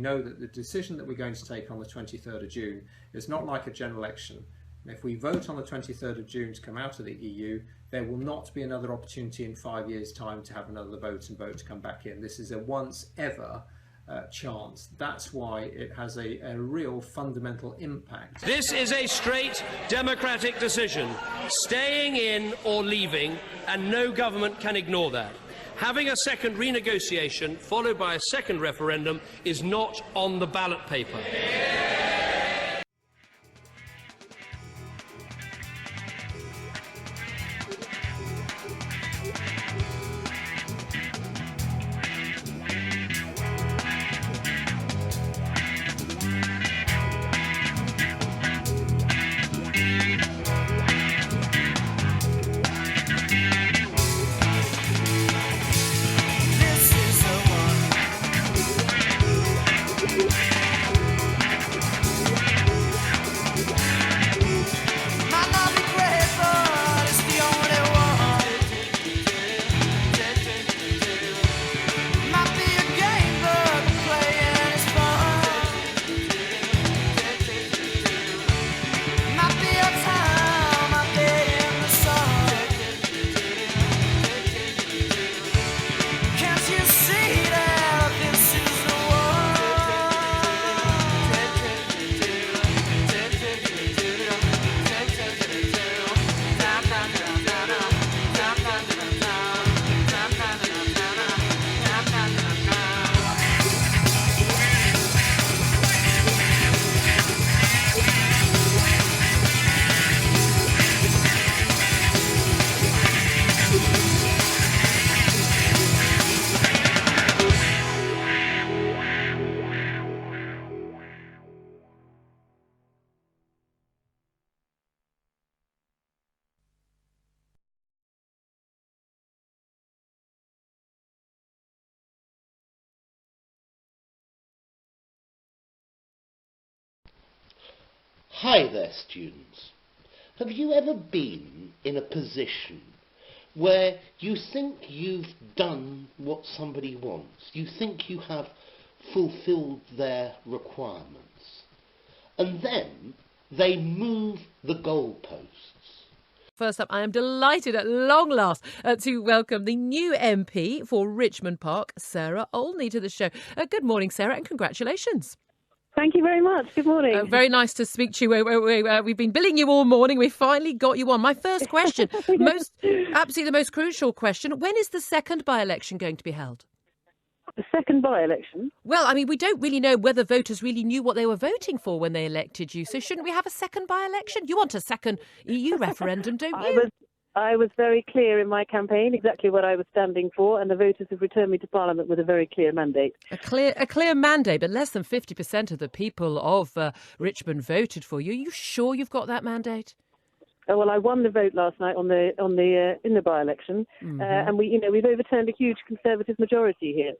know that the decision that we're going to take on the 23rd of June is not like a general election. And if we vote on the 23rd of June to come out of the EU, there will not be another opportunity in 5 years' time to have another vote to come back in. This is a once ever chance. That's why it has a real fundamental impact. This is a straight democratic decision, staying in or leaving, and no government can ignore that. Having a second renegotiation followed by a second referendum is not on the ballot paper. Hi there, students. Have you ever been in a position where you think you've done what somebody wants? You think you have fulfilled their requirements, and then they move the goalposts? First up, I am delighted at long last to welcome the new MP for Richmond Park, Sarah Olney, to the show. Good morning, Sarah, and congratulations. Thank you very much. Good morning. Very nice to speak to you. We've been billing you all morning. We finally got you on. My first question, absolutely the most crucial question, when is the second by-election going to be held? The second by-election? Well, I mean, we don't really know whether voters really knew what they were voting for when they elected you. So shouldn't we have a second by-election? You want a second EU referendum, don't you? I was very clear in my campaign exactly what I was standing for, and the voters have returned me to Parliament with a very clear mandate. A clear mandate, but less than 50% of the people of Richmond voted for you. Are you sure you've got that mandate? Oh, well, I won the vote last night in the by-election, and we've overturned a huge Conservative majority here.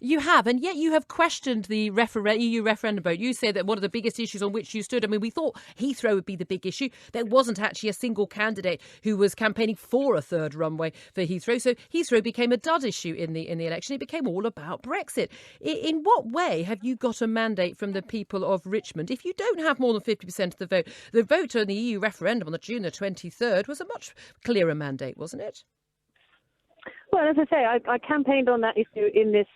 You have, and yet you have questioned the EU referendum vote. You say that one of the biggest issues on which you stood, I mean, we thought Heathrow would be the big issue. There wasn't actually a single candidate who was campaigning for a third runway for Heathrow. So Heathrow became a dud issue in the election. It became all about Brexit. In what way have you got a mandate from the people of Richmond? If you don't have more than 50% of the vote on the EU referendum on June the 23rd was a much clearer mandate, wasn't it? Well, as I say, I campaigned on that issue in this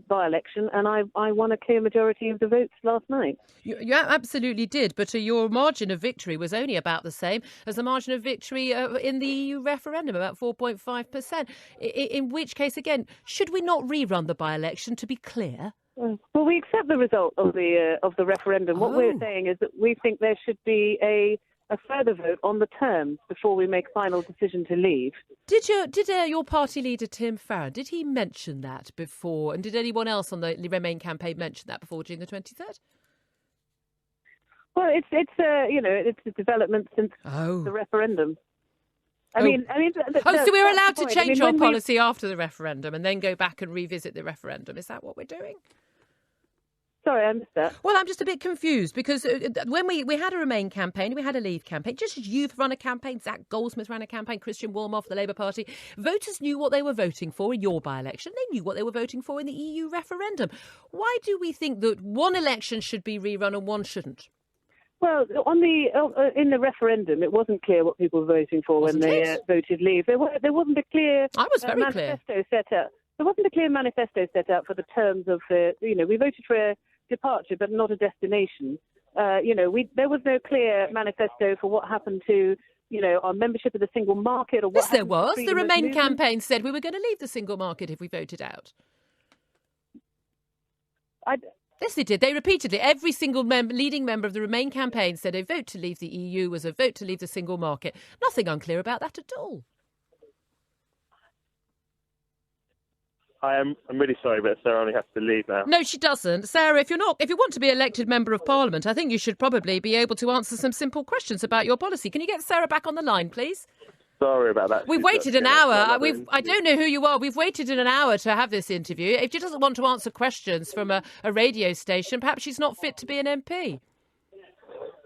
by-election, and I won a clear majority of the votes last night. You absolutely did, but your margin of victory was only about the same as the margin of victory in the EU referendum, about 4.5%. In which case, again, should we not rerun the by-election to be clear? Well, we accept the result of the referendum. What we're saying is that we think there should be a further vote on the terms before we make a final decision to leave. Did your party leader, Tim Farron, did he mention that before? And did anyone else on the Remain campaign mention that before June the 23rd? Well, it's a development since the referendum. So we're allowed to change our policy after the referendum and then go back and revisit the referendum. Is that what we're doing? Sorry, I missed that. Well, I'm just a bit confused because when we had a Remain campaign, we had a Leave campaign, just as you've run a campaign, Zach Goldsmith ran a campaign, Christian Wormoff, the Labour Party, voters knew what they were voting for in your by-election. They knew what they were voting for in the EU referendum. Why do we think that one election should be rerun and one shouldn't? Well, in the referendum, it wasn't clear what people were voting for when they voted Leave. There wasn't a clear manifesto set out. There wasn't a clear manifesto set out for the terms of we voted for a departure but not a destination. There was no clear manifesto for what happened to, our membership of the single market or what. Yes, there was. The Remain campaign said we were going to leave the single market if we voted out. Yes, they did. They repeatedly, every single leading member of the Remain campaign said a vote to leave the EU was a vote to leave the single market. Nothing unclear about that at all. I'm really sorry, but Sarah only has to leave now. No, she doesn't. Sarah, if you want to be elected Member of Parliament, I think you should probably be able to answer some simple questions about your policy. Can you get Sarah back on the line, please? Sorry about that. We've waited an hour. I don't know who you are. We've waited an hour to have this interview. If she doesn't want to answer questions from a radio station, perhaps she's not fit to be an MP.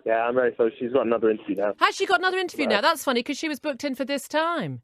Yeah, I'm very sorry. She's got another interview now. Has she got another interview now? That's funny because she was booked in for this time.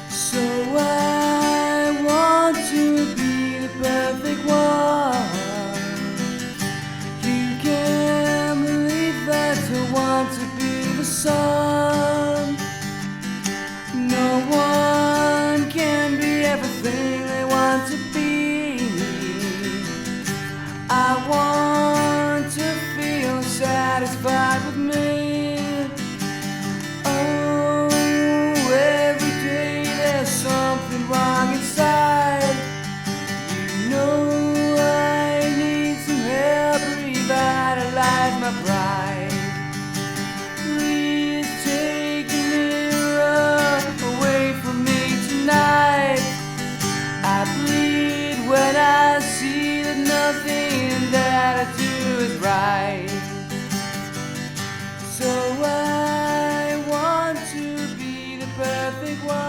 So I want to be the perfect one. You can't believe that I want to be the sun. No one can be everything they want to be. I want to feel satisfied with me. Something wrong inside. You know I need some help revitalize my pride. Please take a mirror away from me tonight. I bleed when I see that nothing that I do is right. So I want to be the perfect one.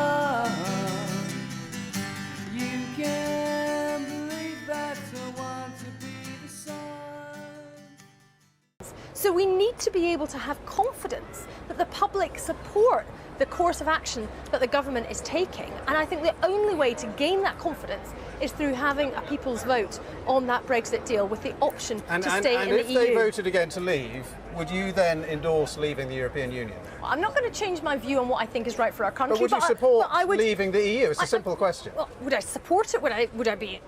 So we need to be able to have confidence that the public support the course of action that the government is taking. And I think the only way to gain that confidence is through having a people's vote on that Brexit deal with the option to stay in the EU. And if they voted again to leave, would you then endorse leaving the European Union? Well, I'm not going to change my view on what I think is right for our country. But would you support leaving the EU? It's a simple question. Well, would I support it? Would I be,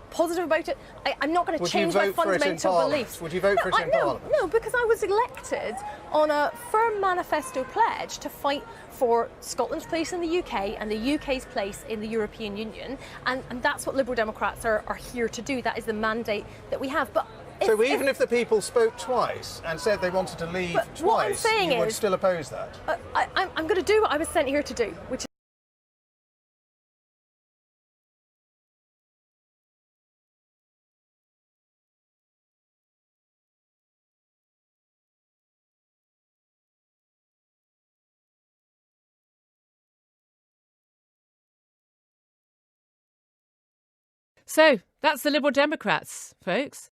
positive about it? I'm not going to change my fundamental beliefs. Would you vote for it in Parliament? No, because I was elected on a firm manifesto pledge to fight for Scotland's place in the UK and the UK's place in the European Union, and that's what Liberal Democrats are here to do. That is the mandate that we have. But even if the people spoke twice and said they wanted to leave twice, you would still oppose that? I'm going to do what I was sent here to do, which is... So that's the Liberal Democrats, folks.